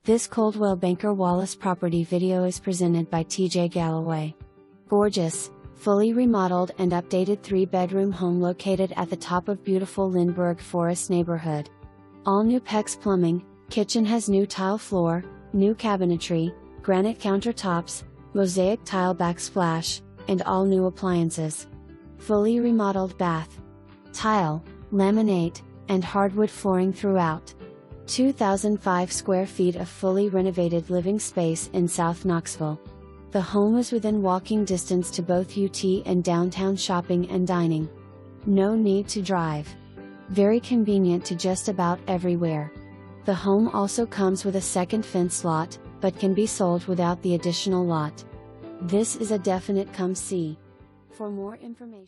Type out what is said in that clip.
This Coldwell Banker Wallace property video is presented by TJ Galloway. Gorgeous, fully remodeled and updated 3-bedroom home located at the top of beautiful Lindbergh Forest neighborhood. All new PEX plumbing, kitchen has new tile floor, new cabinetry, granite countertops, mosaic tile backsplash, and all new appliances. Fully remodeled bath. Tile, laminate, and hardwood flooring throughout. 2,005 square feet of fully renovated living space in South Knoxville. The home is within walking distance to both UT and downtown shopping and dining. No need to drive. Very convenient to just about everywhere. The home also comes with a second fence lot, but can be sold without the additional lot. This is a definite come see. For more information.